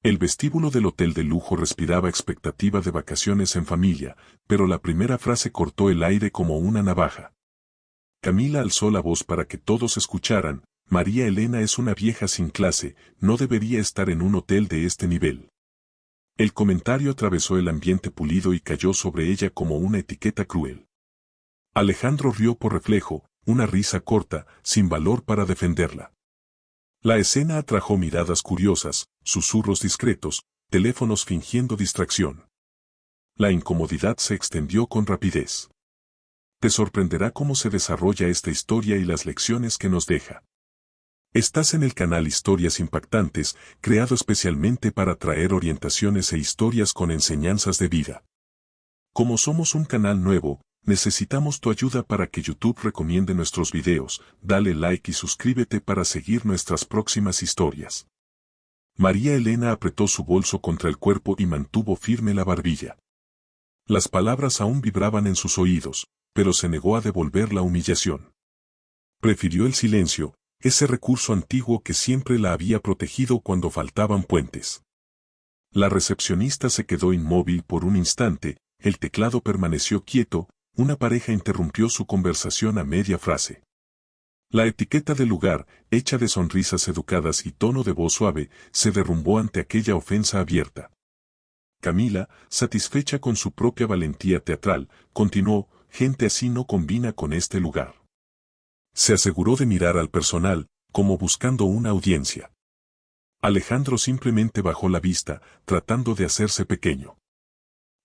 El vestíbulo del hotel de lujo respiraba expectativa de vacaciones en familia, pero la primera frase cortó el aire como una navaja. Camila alzó la voz para que todos escucharan: María Elena es una vieja sin clase, no debería estar en un hotel de este nivel. El comentario atravesó el ambiente pulido y cayó sobre ella como una etiqueta cruel. Alejandro rió por reflejo, una risa corta, sin valor para defenderla. La escena atrajo miradas curiosas, susurros discretos, teléfonos fingiendo distracción. La incomodidad se extendió con rapidez. Te sorprenderá cómo se desarrolla esta historia y las lecciones que nos deja. Estás en el canal Historias Impactantes, creado especialmente para traer orientaciones e historias con enseñanzas de vida. Como somos un canal nuevo, necesitamos tu ayuda para que YouTube recomiende nuestros videos. Dale like y suscríbete para seguir nuestras próximas historias. María Elena apretó su bolso contra el cuerpo y mantuvo firme la barbilla. Las palabras aún vibraban en sus oídos, pero se negó a devolver la humillación. Prefirió el silencio, ese recurso antiguo que siempre la había protegido cuando faltaban puentes. La recepcionista se quedó inmóvil por un instante, el teclado permaneció quieto, una pareja interrumpió su conversación a media frase. La etiqueta del lugar, hecha de sonrisas educadas y tono de voz suave, se derrumbó ante aquella ofensa abierta. Camila, satisfecha con su propia valentía teatral, continuó: gente así no combina con este lugar. Se aseguró de mirar al personal, como buscando una audiencia. Alejandro simplemente bajó la vista, tratando de hacerse pequeño.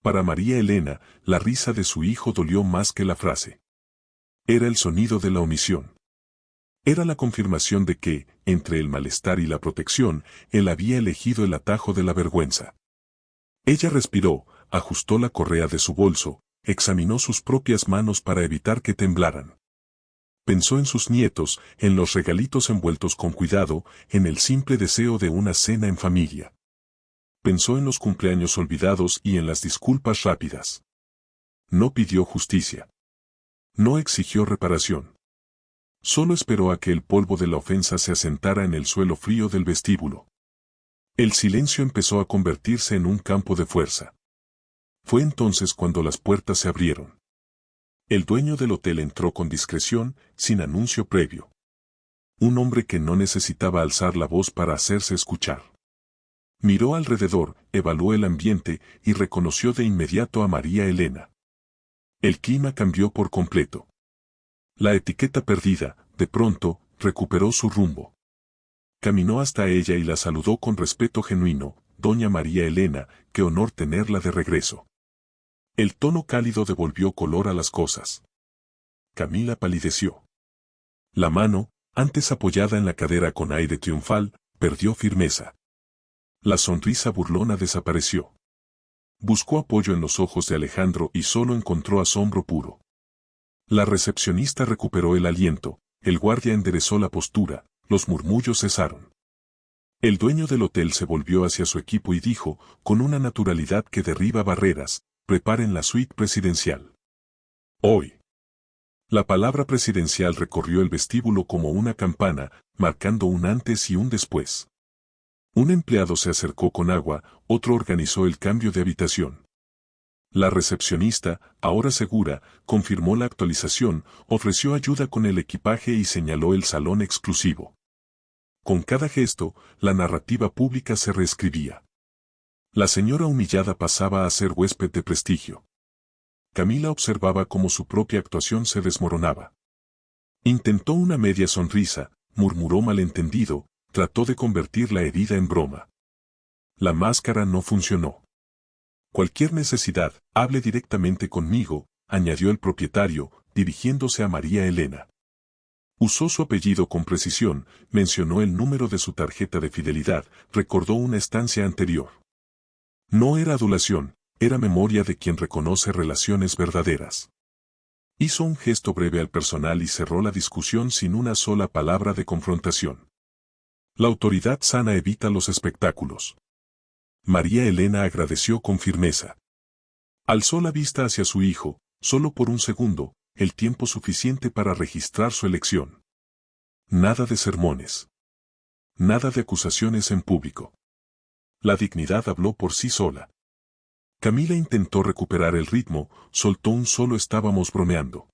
Para María Elena, la risa de su hijo dolió más que la frase. Era el sonido de la omisión. Era la confirmación de que, entre el malestar y la protección, él había elegido el atajo de la vergüenza. Ella respiró, ajustó la correa de su bolso, examinó sus propias manos para evitar que temblaran. Pensó en sus nietos, en los regalitos envueltos con cuidado, en el simple deseo de una cena en familia. Pensó en los cumpleaños olvidados y en las disculpas rápidas. No pidió justicia. No exigió reparación. Solo esperó a que el polvo de la ofensa se asentara en el suelo frío del vestíbulo. El silencio empezó a convertirse en un campo de fuerza. Fue entonces cuando las puertas se abrieron. El dueño del hotel entró con discreción, sin anuncio previo. Un hombre que no necesitaba alzar la voz para hacerse escuchar. Miró alrededor, evaluó el ambiente y reconoció de inmediato a María Elena. El clima cambió por completo. La etiqueta perdida, de pronto, recuperó su rumbo. Caminó hasta ella y la saludó con respeto genuino: Doña María Elena, qué honor tenerla de regreso. El tono cálido devolvió color a las cosas. Camila palideció. La mano, antes apoyada en la cadera con aire triunfal, perdió firmeza. La sonrisa burlona desapareció. Buscó apoyo en los ojos de Alejandro y solo encontró asombro puro. La recepcionista recuperó el aliento, el guardia enderezó la postura, los murmullos cesaron. El dueño del hotel se volvió hacia su equipo y dijo, con una naturalidad que derriba barreras: preparen la suite presidencial. Hoy. La palabra presidencial recorrió el vestíbulo como una campana, marcando un antes y un después. Un empleado se acercó con agua, otro organizó el cambio de habitación. La recepcionista, ahora segura, confirmó la actualización, ofreció ayuda con el equipaje y señaló el salón exclusivo. Con cada gesto, la narrativa pública se reescribía. La señora humillada pasaba a ser huésped de prestigio. Camila observaba cómo su propia actuación se desmoronaba. Intentó una media sonrisa, murmuró malentendido, trató de convertir la herida en broma. La máscara no funcionó. Cualquier necesidad, hable directamente conmigo, añadió el propietario, dirigiéndose a María Elena. Usó su apellido con precisión, mencionó el número de su tarjeta de fidelidad, recordó una estancia anterior. No era adulación, era memoria de quien reconoce relaciones verdaderas. Hizo un gesto breve al personal y cerró la discusión sin una sola palabra de confrontación. La autoridad sana evita los espectáculos. María Elena agradeció con firmeza. Alzó la vista hacia su hijo, solo por un segundo, el tiempo suficiente para registrar su elección. Nada de sermones. Nada de acusaciones en público. La dignidad habló por sí sola. Camila intentó recuperar el ritmo, soltó un solo estábamos bromeando.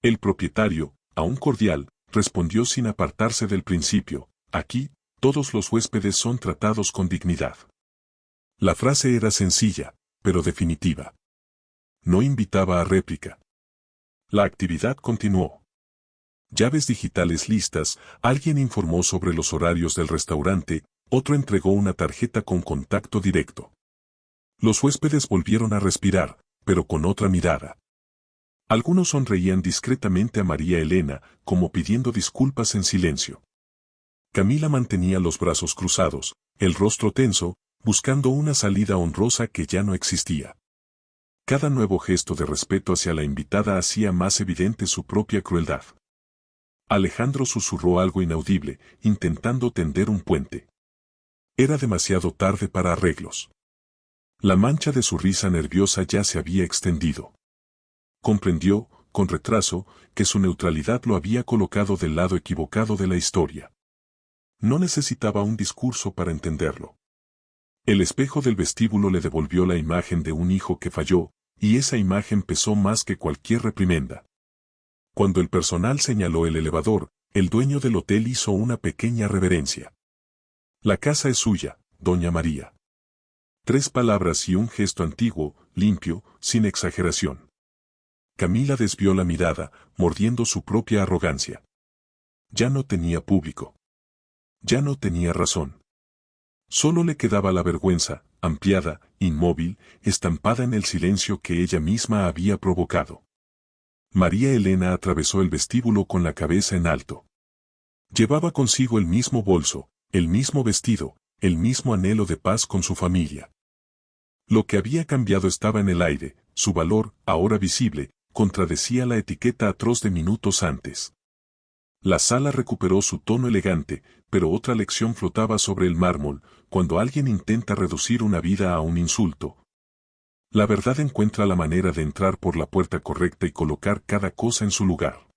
El propietario, aún cordial, respondió sin apartarse del principio, aquí, todos los huéspedes son tratados con dignidad. La frase era sencilla, pero definitiva. No invitaba a réplica. La actividad continuó. Llaves digitales listas, alguien informó sobre los horarios del restaurante, otro entregó una tarjeta con contacto directo. Los huéspedes volvieron a respirar, pero con otra mirada. Algunos sonreían discretamente a María Elena, como pidiendo disculpas en silencio. Camila mantenía los brazos cruzados, el rostro tenso, buscando una salida honrosa que ya no existía. Cada nuevo gesto de respeto hacia la invitada hacía más evidente su propia crueldad. Alejandro susurró algo inaudible, intentando tender un puente. Era demasiado tarde para arreglos. La mancha de su risa nerviosa ya se había extendido. Comprendió, con retraso, que su neutralidad lo había colocado del lado equivocado de la historia. No necesitaba un discurso para entenderlo. El espejo del vestíbulo le devolvió la imagen de un hijo que falló, y esa imagen pesó más que cualquier reprimenda. Cuando el personal señaló el elevador, el dueño del hotel hizo una pequeña reverencia. La casa es suya, doña María. 3 palabras y un gesto antiguo, limpio, sin exageración. Camila desvió la mirada, mordiendo su propia arrogancia. Ya no tenía público. Ya no tenía razón. Solo le quedaba la vergüenza, ampliada, inmóvil, estampada en el silencio que ella misma había provocado. María Elena atravesó el vestíbulo con la cabeza en alto. Llevaba consigo el mismo bolso, el mismo vestido, el mismo anhelo de paz con su familia. Lo que había cambiado estaba en el aire, su valor, ahora visible, contradecía la etiqueta atroz de minutos antes. La sala recuperó su tono elegante, pero otra lección flotaba sobre el mármol, cuando alguien intenta reducir una vida a un insulto. La verdad encuentra la manera de entrar por la puerta correcta y colocar cada cosa en su lugar.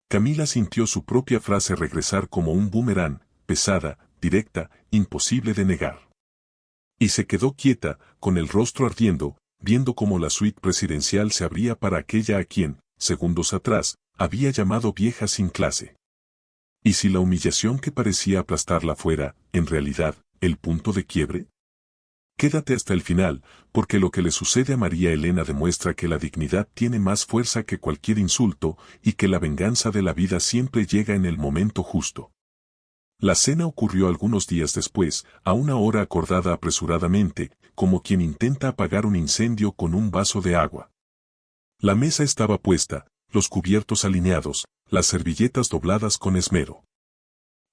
Camila sintió su propia frase regresar como un boomerang, pesada, directa, imposible de negar. Y se quedó quieta, con el rostro ardiendo, viendo cómo la suite presidencial se abría para aquella a quien, segundos atrás, había llamado vieja sin clase. ¿Y si la humillación que parecía aplastarla fuera, en realidad, el punto de quiebre? Quédate hasta el final, porque lo que le sucede a María Elena demuestra que la dignidad tiene más fuerza que cualquier insulto y que la venganza de la vida siempre llega en el momento justo. La cena ocurrió algunos días después, a una hora acordada apresuradamente, como quien intenta apagar un incendio con un vaso de agua. La mesa estaba puesta, los cubiertos alineados, las servilletas dobladas con esmero.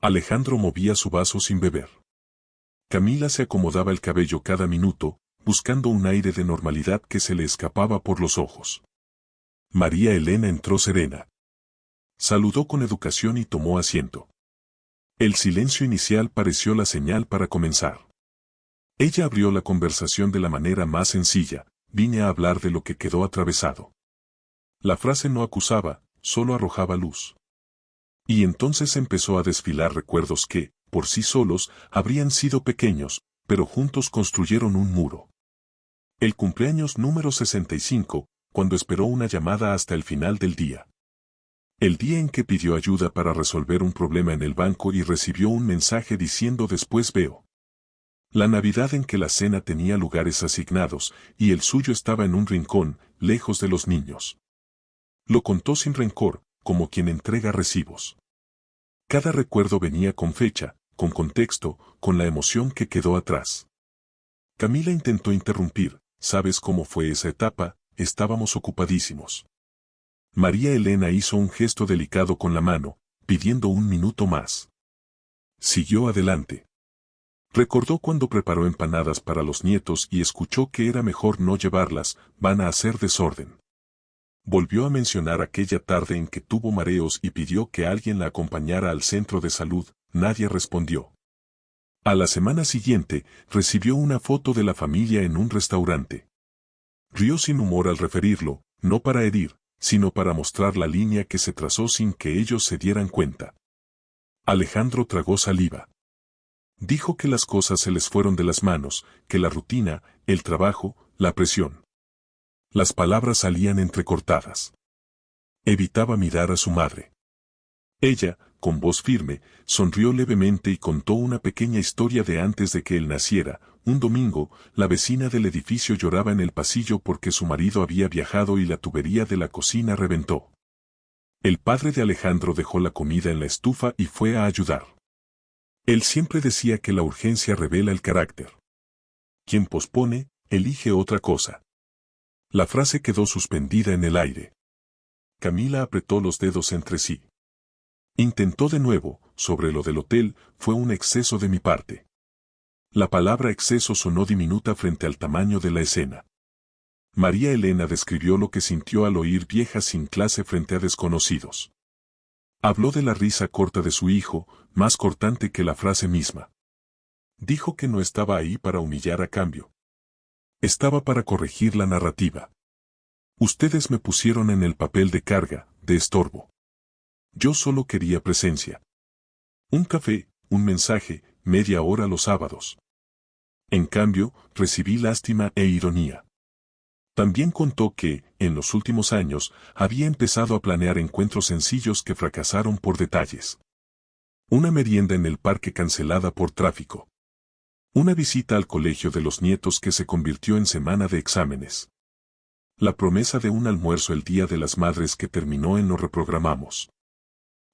Alejandro movía su vaso sin beber. Camila se acomodaba el cabello cada minuto, buscando un aire de normalidad que se le escapaba por los ojos. María Elena entró serena. Saludó con educación y tomó asiento. El silencio inicial pareció la señal para comenzar. Ella abrió la conversación de la manera más sencilla, vine a hablar de lo que quedó atravesado. La frase no acusaba, solo arrojaba luz. Y entonces empezó a desfilar recuerdos que, por sí solos, habrían sido pequeños, pero juntos construyeron un muro. El cumpleaños número 65, cuando esperó una llamada hasta el final del día. El día en que pidió ayuda para resolver un problema en el banco y recibió un mensaje diciendo después veo. La Navidad en que la cena tenía lugares asignados, y el suyo estaba en un rincón, lejos de los niños. Lo contó sin rencor, como quien entrega recibos. Cada recuerdo venía con fecha, con contexto, con la emoción que quedó atrás. Camila intentó interrumpir, ¿sabes cómo fue esa etapa? Estábamos ocupadísimos. María Elena hizo un gesto delicado con la mano, pidiendo un minuto más. Siguió adelante. Recordó cuando preparó empanadas para los nietos y escuchó que era mejor no llevarlas, van a hacer desorden. Volvió a mencionar aquella tarde en que tuvo mareos y pidió que alguien la acompañara al centro de salud, nadie respondió. A la semana siguiente, recibió una foto de la familia en un restaurante. Rió sin humor al referirlo, no para herir, sino para mostrar la línea que se trazó sin que ellos se dieran cuenta. Alejandro tragó saliva. Dijo que las cosas se les fueron de las manos, que la rutina, el trabajo, la presión. Las palabras salían entrecortadas. Evitaba mirar a su madre. Ella, con voz firme, sonrió levemente y contó una pequeña historia de antes de que él naciera. Un domingo, la vecina del edificio lloraba en el pasillo porque su marido había viajado y la tubería de la cocina reventó. El padre de Alejandro dejó la comida en la estufa y fue a ayudar. Él siempre decía que la urgencia revela el carácter. Quien pospone, elige otra cosa. La frase quedó suspendida en el aire. Camila apretó los dedos entre sí. Intentó de nuevo, sobre lo del hotel, fue un exceso de mi parte. La palabra exceso sonó diminuta frente al tamaño de la escena. María Elena describió lo que sintió al oír viejas sin clase frente a desconocidos. Habló de la risa corta de su hijo, más cortante que la frase misma. Dijo que no estaba ahí para humillar a cambio. Estaba para corregir la narrativa. Ustedes me pusieron en el papel de carga, de estorbo. Yo solo quería presencia. Un café, un mensaje, media hora los sábados. En cambio, recibí lástima e ironía. También contó que, en los últimos años, había empezado a planear encuentros sencillos que fracasaron por detalles. Una merienda en el parque cancelada por tráfico. Una visita al colegio de los nietos que se convirtió en semana de exámenes. La promesa de un almuerzo el Día de las Madres que terminó en "lo reprogramamos".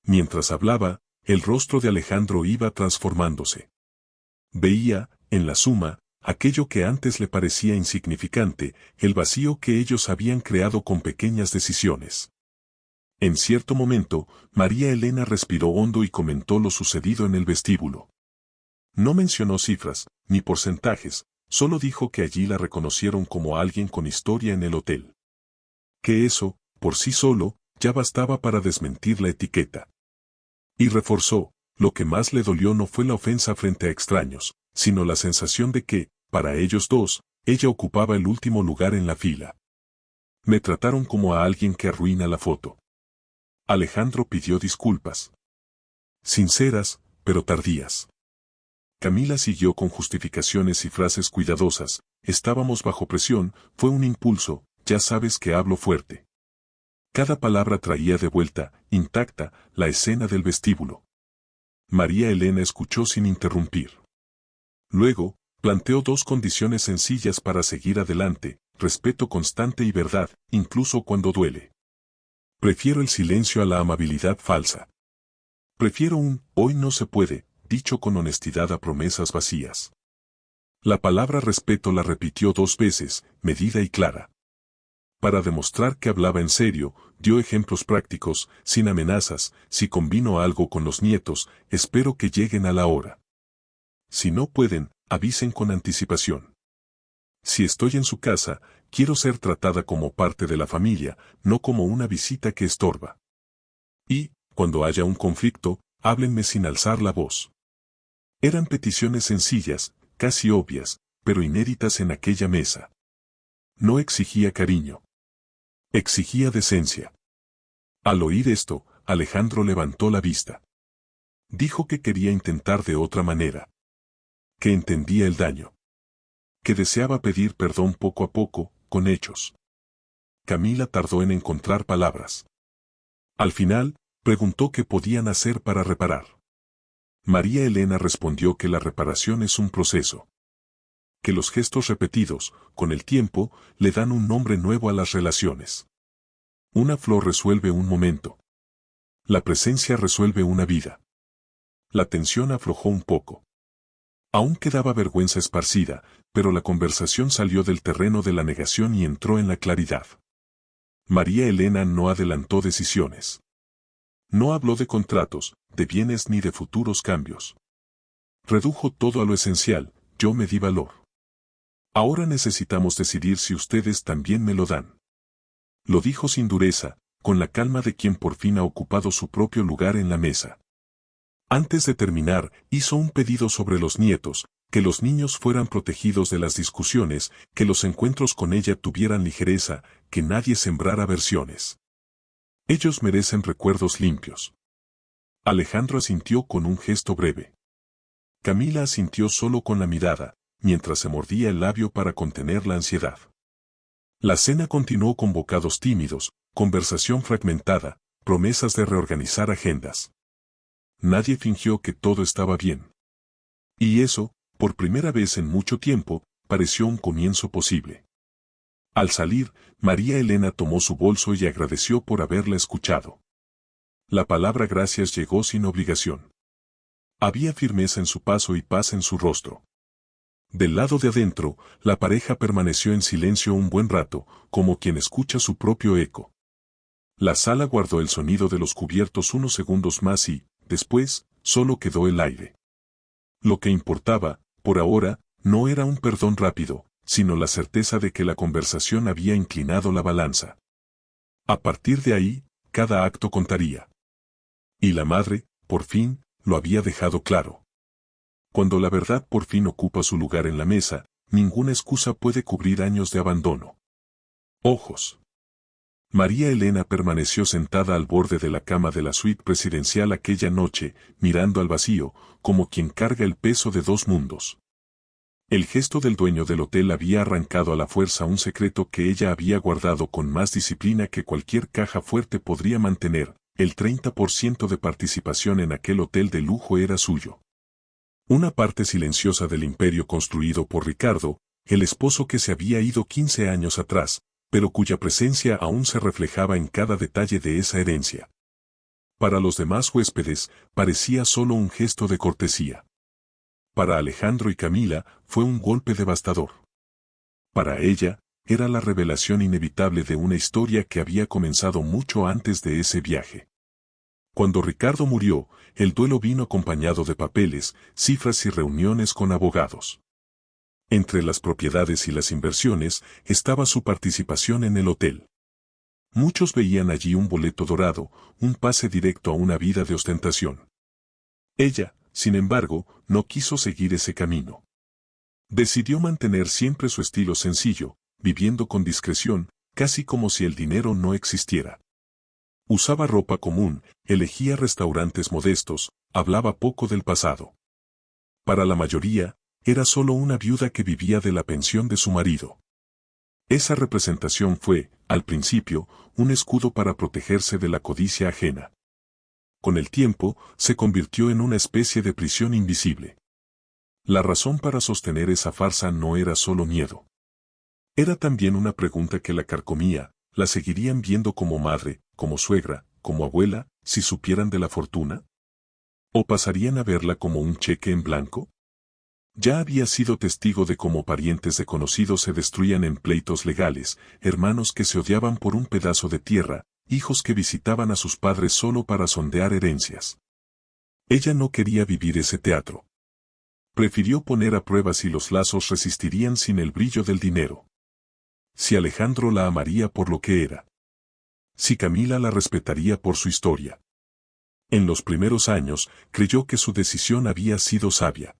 Mientras hablaba, el rostro de Alejandro iba transformándose. Veía, en la suma, aquello que antes le parecía insignificante, el vacío que ellos habían creado con pequeñas decisiones. En cierto momento, María Elena respiró hondo y comentó lo sucedido en el vestíbulo. No mencionó cifras, ni porcentajes, solo dijo que allí la reconocieron como alguien con historia en el hotel. Que eso, por sí solo, ya bastaba para desmentir la etiqueta. Y reforzó, lo que más le dolió no fue la ofensa frente a extraños, sino la sensación de que, para ellos dos, ella ocupaba el último lugar en la fila. Me trataron como a alguien que arruina la foto. Alejandro pidió disculpas. Sinceras, pero tardías. Camila siguió con justificaciones y frases cuidadosas. Estábamos bajo presión, fue un impulso, ya sabes que hablo fuerte. Cada palabra traía de vuelta, intacta, la escena del vestíbulo. María Elena escuchó sin interrumpir. Luego, planteó dos condiciones sencillas para seguir adelante: respeto constante y verdad, incluso cuando duele. Prefiero el silencio a la amabilidad falsa. Prefiero un "hoy no se puede", dicho con honestidad a promesas vacías. La palabra respeto la repitió 2 veces, medida y clara. Para demostrar que hablaba en serio, dio ejemplos prácticos, sin amenazas. Si combino algo con los nietos, espero que lleguen a la hora. Si no pueden, avisen con anticipación. Si estoy en su casa, quiero ser tratada como parte de la familia, no como una visita que estorba. Y, cuando haya un conflicto, háblenme sin alzar la voz. Eran peticiones sencillas, casi obvias, pero inéditas en aquella mesa. No exigía cariño. Exigía decencia. Al oír esto, Alejandro levantó la vista. Dijo que quería intentar de otra manera. Que entendía el daño. Que deseaba pedir perdón poco a poco, con hechos. Camila tardó en encontrar palabras. Al final, preguntó qué podían hacer para reparar. María Elena respondió que la reparación es un proceso. Que los gestos repetidos, con el tiempo, le dan un nombre nuevo a las relaciones. Una flor resuelve un momento. La presencia resuelve una vida. La tensión aflojó un poco. Aún quedaba vergüenza esparcida, pero la conversación salió del terreno de la negación y entró en la claridad. María Elena no adelantó decisiones. No habló de contratos, de bienes ni de futuros cambios. Redujo todo a lo esencial: yo me di valor. Ahora necesitamos decidir si ustedes también me lo dan. Lo dijo sin dureza, con la calma de quien por fin ha ocupado su propio lugar en la mesa. Antes de terminar, hizo un pedido sobre los nietos: que los niños fueran protegidos de las discusiones, que los encuentros con ella tuvieran ligereza, que nadie sembrara versiones. Ellos merecen recuerdos limpios. Alejandro asintió con un gesto breve. Camila asintió solo con la mirada, mientras se mordía el labio para contener la ansiedad. La cena continuó con bocados tímidos, conversación fragmentada, promesas de reorganizar agendas. Nadie fingió que todo estaba bien. Y eso, por primera vez en mucho tiempo, pareció un comienzo posible. Al salir, María Elena tomó su bolso y agradeció por haberla escuchado. La palabra gracias llegó sin obligación. Había firmeza en su paso y paz en su rostro. Del lado de adentro, la pareja permaneció en silencio un buen rato, como quien escucha su propio eco. La sala guardó el sonido de los cubiertos unos segundos más y, después, solo quedó el aire. Lo que importaba, por ahora, no era un perdón rápido, sino la certeza de que la conversación había inclinado la balanza. A partir de ahí, cada acto contaría. Y la madre, por fin, lo había dejado claro. Cuando la verdad por fin ocupa su lugar en la mesa, ninguna excusa puede cubrir años de abandono. Ojos. María Elena permaneció sentada al borde de la cama de la suite presidencial aquella noche, mirando al vacío, como quien carga el peso de dos mundos. El gesto del dueño del hotel había arrancado a la fuerza un secreto que ella había guardado con más disciplina que cualquier caja fuerte podría mantener. El 30% de participación en aquel hotel de lujo era suyo. Una parte silenciosa del imperio construido por Ricardo, el esposo que se había ido 15 años atrás, pero cuya presencia aún se reflejaba en cada detalle de esa herencia. Para los demás huéspedes, parecía solo un gesto de cortesía. Para Alejandro y Camila, fue un golpe devastador. Para ella, era la revelación inevitable de una historia que había comenzado mucho antes de ese viaje. Cuando Ricardo murió, el duelo vino acompañado de papeles, cifras y reuniones con abogados. Entre las propiedades y las inversiones, estaba su participación en el hotel. Muchos veían allí un boleto dorado, un pase directo a una vida de ostentación. Ella, sin embargo, no quiso seguir ese camino. Decidió mantener siempre su estilo sencillo, viviendo con discreción, casi como si el dinero no existiera. Usaba ropa común, elegía restaurantes modestos, hablaba poco del pasado. Para la mayoría, era solo una viuda que vivía de la pensión de su marido. Esa representación fue, al principio, un escudo para protegerse de la codicia ajena. Con el tiempo, se convirtió en una especie de prisión invisible. La razón para sostener esa farsa no era solo miedo. Era también una pregunta que la carcomía: ¿la seguirían viendo como madre, como suegra, como abuela, si supieran de la fortuna? ¿O pasarían a verla como un cheque en blanco? Ya había sido testigo de cómo parientes de conocidos se destruían en pleitos legales, hermanos que se odiaban por un pedazo de tierra, hijos que visitaban a sus padres solo para sondear herencias. Ella no quería vivir ese teatro. Prefirió poner a prueba si los lazos resistirían sin el brillo del dinero. Si Alejandro la amaría por lo que era. Si Camila la respetaría por su historia. En los primeros años, creyó que su decisión había sido sabia.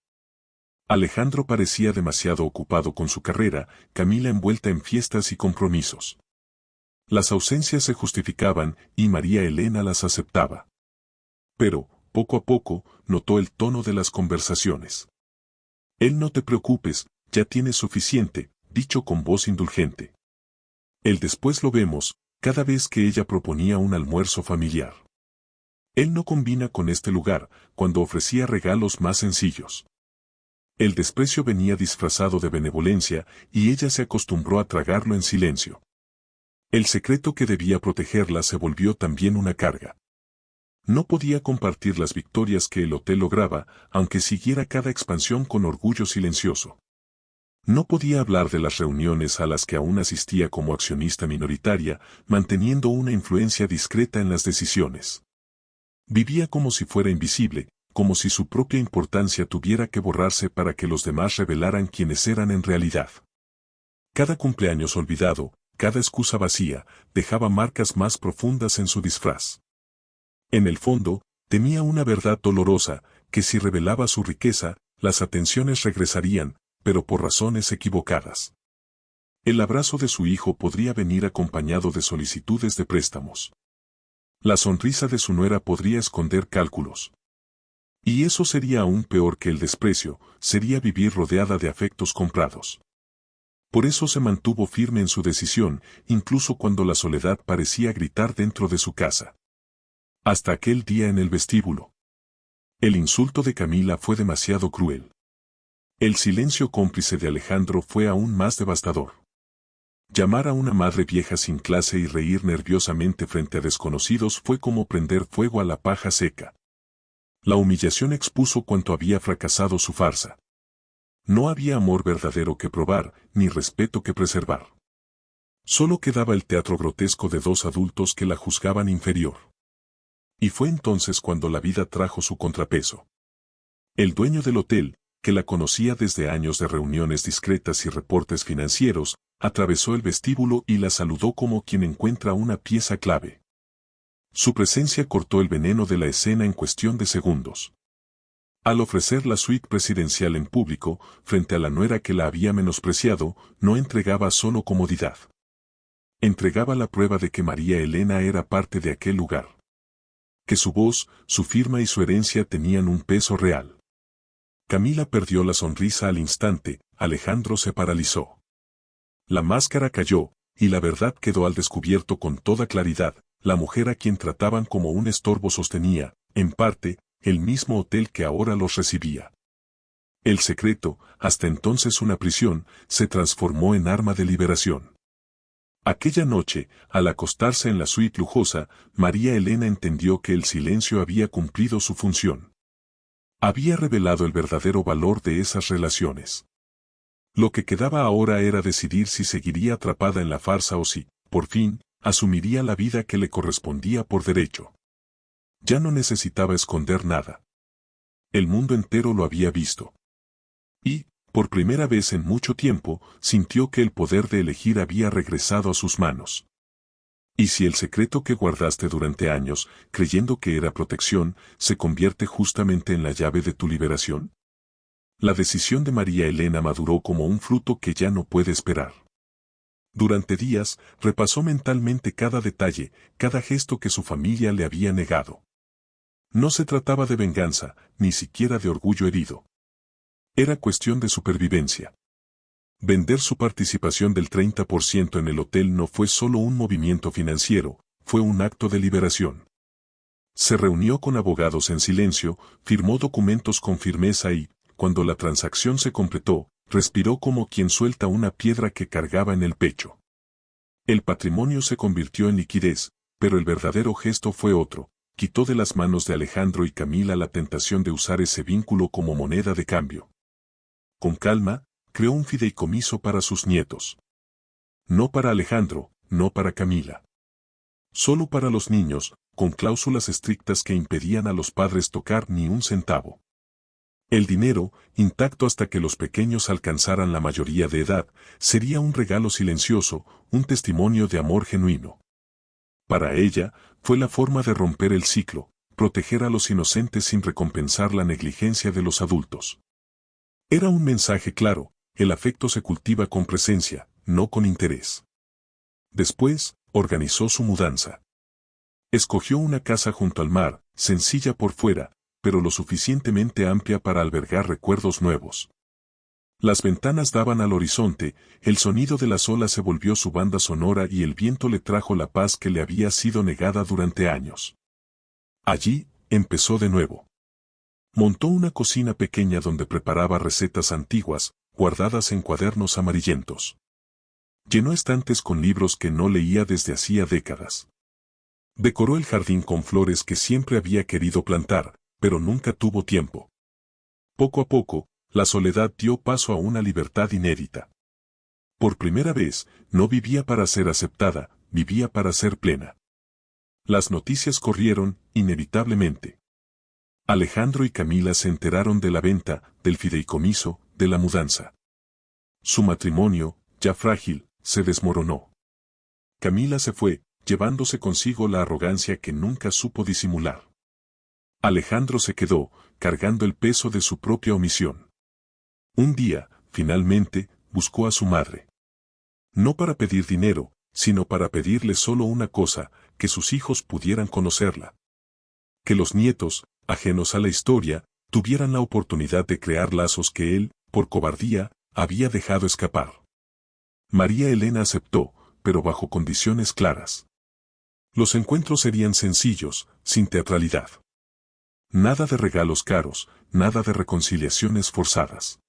Alejandro parecía demasiado ocupado con su carrera, Camila envuelta en fiestas y compromisos. Las ausencias se justificaban y María Elena las aceptaba. Pero, poco a poco, notó el tono de las conversaciones. No te preocupes, ya tienes suficiente, dicho con voz indulgente. El después lo vemos, cada vez que ella proponía un almuerzo familiar. No combina con este lugar, cuando ofrecía regalos más sencillos. El desprecio venía disfrazado de benevolencia, y ella se acostumbró a tragarlo en silencio. El secreto que debía protegerla se volvió también una carga. No podía compartir las victorias que el hotel lograba, aunque siguiera cada expansión con orgullo silencioso. No podía hablar de las reuniones a las que aún asistía como accionista minoritaria, manteniendo una influencia discreta en las decisiones. Vivía como si fuera invisible, como si su propia importancia tuviera que borrarse para que los demás revelaran quiénes eran en realidad. Cada cumpleaños olvidado, cada excusa vacía, dejaba marcas más profundas en su disfraz. En el fondo, temía una verdad dolorosa, que si revelaba su riqueza, las atenciones regresarían, pero por razones equivocadas. El abrazo de su hijo podría venir acompañado de solicitudes de préstamos. La sonrisa de su nuera podría esconder cálculos. Y eso sería aún peor que el desprecio, sería vivir rodeada de afectos comprados. Por eso se mantuvo firme en su decisión, incluso cuando la soledad parecía gritar dentro de su casa. Hasta aquel día en el vestíbulo. El insulto de Camila fue demasiado cruel. El silencio cómplice de Alejandro fue aún más devastador. Llamar a una madre vieja sin clase y reír nerviosamente frente a desconocidos fue como prender fuego a la paja seca. La humillación expuso cuánto había fracasado su farsa. No había amor verdadero que probar, ni respeto que preservar. Solo quedaba el teatro grotesco de dos adultos que la juzgaban inferior. Y fue entonces cuando la vida trajo su contrapeso. El dueño del hotel, que la conocía desde años de reuniones discretas y reportes financieros, atravesó el vestíbulo y la saludó como quien encuentra una pieza clave. Su presencia cortó el veneno de la escena en cuestión de segundos. Al ofrecer la suite presidencial en público, frente a la nuera que la había menospreciado, no entregaba solo comodidad. Entregaba la prueba de que María Elena era parte de aquel lugar. Que su voz, su firma y su herencia tenían un peso real. Camila perdió la sonrisa al instante, Alejandro se paralizó. La máscara cayó, y la verdad quedó al descubierto con toda claridad. La mujer a quien trataban como un estorbo sostenía, en parte, el mismo hotel que ahora los recibía. El secreto, hasta entonces una prisión, se transformó en arma de liberación. Aquella noche, al acostarse en la suite lujosa, María Elena entendió que el silencio había cumplido su función. Había revelado el verdadero valor de esas relaciones. Lo que quedaba ahora era decidir si seguiría atrapada en la farsa o si, por fin, asumiría la vida que le correspondía por derecho. Ya no necesitaba esconder nada. El mundo entero lo había visto. Y, por primera vez en mucho tiempo, sintió que el poder de elegir había regresado a sus manos. ¿Y si el secreto que guardaste durante años, creyendo que era protección, se convierte justamente en la llave de tu liberación? La decisión de María Elena maduró como un fruto que ya no puede esperar. Durante días, repasó mentalmente cada detalle, cada gesto que su familia le había negado. No se trataba de venganza, ni siquiera de orgullo herido. Era cuestión de supervivencia. Vender su participación del 30% en el hotel no fue solo un movimiento financiero, fue un acto de liberación. Se reunió con abogados en silencio, firmó documentos con firmeza y, cuando la transacción se completó, respiró como quien suelta una piedra que cargaba en el pecho. El patrimonio se convirtió en liquidez, pero el verdadero gesto fue otro. Quitó de las manos de Alejandro y Camila la tentación de usar ese vínculo como moneda de cambio. Con calma, creó un fideicomiso para sus nietos. No para Alejandro, no para Camila. Solo para los niños, con cláusulas estrictas que impedían a los padres tocar ni un centavo. El dinero, intacto hasta que los pequeños alcanzaran la mayoría de edad, sería un regalo silencioso, un testimonio de amor genuino. Para ella, fue la forma de romper el ciclo, proteger a los inocentes sin recompensar la negligencia de los adultos. Era un mensaje claro, el afecto se cultiva con presencia, no con interés. Después, organizó su mudanza. Escogió una casa junto al mar, sencilla por fuera, pero lo suficientemente amplia para albergar recuerdos nuevos. Las ventanas daban al horizonte, el sonido de las olas se volvió su banda sonora y el viento le trajo la paz que le había sido negada durante años. Allí, empezó de nuevo. Montó una cocina pequeña donde preparaba recetas antiguas, guardadas en cuadernos amarillentos. Llenó estantes con libros que no leía desde hacía décadas. Decoró el jardín con flores que siempre había querido plantar, pero nunca tuvo tiempo. Poco a poco, la soledad dio paso a una libertad inédita. Por primera vez, no vivía para ser aceptada, vivía para ser plena. Las noticias corrieron, inevitablemente. Alejandro y Camila se enteraron de la venta, del fideicomiso, de la mudanza. Su matrimonio, ya frágil, se desmoronó. Camila se fue, llevándose consigo la arrogancia que nunca supo disimular. Alejandro se quedó, cargando el peso de su propia omisión. Un día, finalmente, buscó a su madre. No para pedir dinero, sino para pedirle solo una cosa, que sus hijos pudieran conocerla. Que los nietos, ajenos a la historia, tuvieran la oportunidad de crear lazos que él, por cobardía, había dejado escapar. María Elena aceptó, pero bajo condiciones claras. Los encuentros serían sencillos, sin teatralidad. Nada de regalos caros, nada de reconciliaciones forzadas.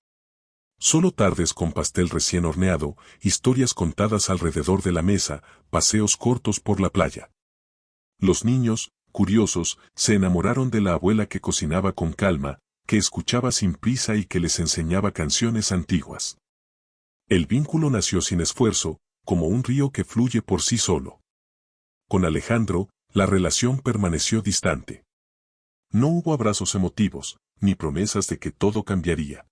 Solo tardes con pastel recién horneado, historias contadas alrededor de la mesa, paseos cortos por la playa. Los niños, curiosos, se enamoraron de la abuela que cocinaba con calma, que escuchaba sin prisa y que les enseñaba canciones antiguas. El vínculo nació sin esfuerzo, como un río que fluye por sí solo. Con Alejandro, la relación permaneció distante. No hubo abrazos emotivos, ni promesas de que todo cambiaría.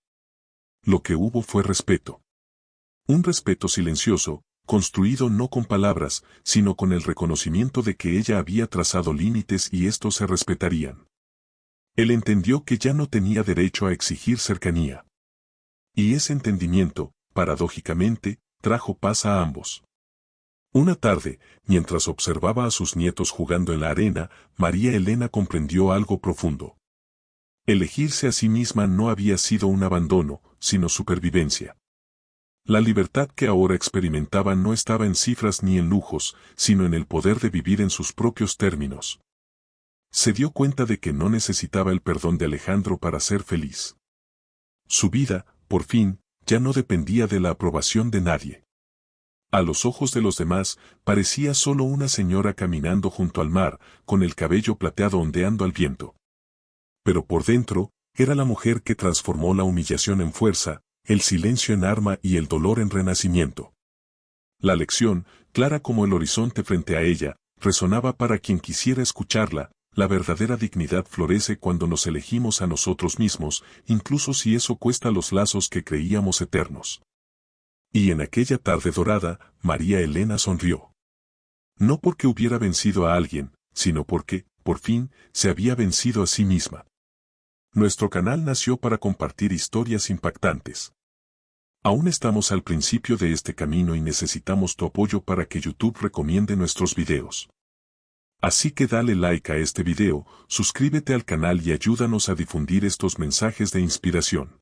Lo que hubo fue respeto. Un respeto silencioso, construido no con palabras, sino con el reconocimiento de que ella había trazado límites y estos se respetarían. Él entendió que ya no tenía derecho a exigir cercanía. Y ese entendimiento, paradójicamente, trajo paz a ambos. Una tarde, mientras observaba a sus nietos jugando en la arena, María Elena comprendió algo profundo. Elegirse a sí misma no había sido un abandono, sino supervivencia. La libertad que ahora experimentaba no estaba en cifras ni en lujos, sino en el poder de vivir en sus propios términos. Se dio cuenta de que no necesitaba el perdón de Alejandro para ser feliz. Su vida, por fin, ya no dependía de la aprobación de nadie. A los ojos de los demás, parecía solo una señora caminando junto al mar, con el cabello plateado ondeando al viento. Pero por dentro, era la mujer que transformó la humillación en fuerza, el silencio en arma y el dolor en renacimiento. La lección, clara como el horizonte frente a ella, resonaba para quien quisiera escucharla. La verdadera dignidad florece cuando nos elegimos a nosotros mismos, incluso si eso cuesta los lazos que creíamos eternos. Y en aquella tarde dorada, María Elena sonrió. No porque hubiera vencido a alguien, sino porque, por fin, se había vencido a sí misma. Nuestro canal nació para compartir historias impactantes. Aún estamos al principio de este camino y necesitamos tu apoyo para que YouTube recomiende nuestros videos. Así que dale like a este video, suscríbete al canal y ayúdanos a difundir estos mensajes de inspiración.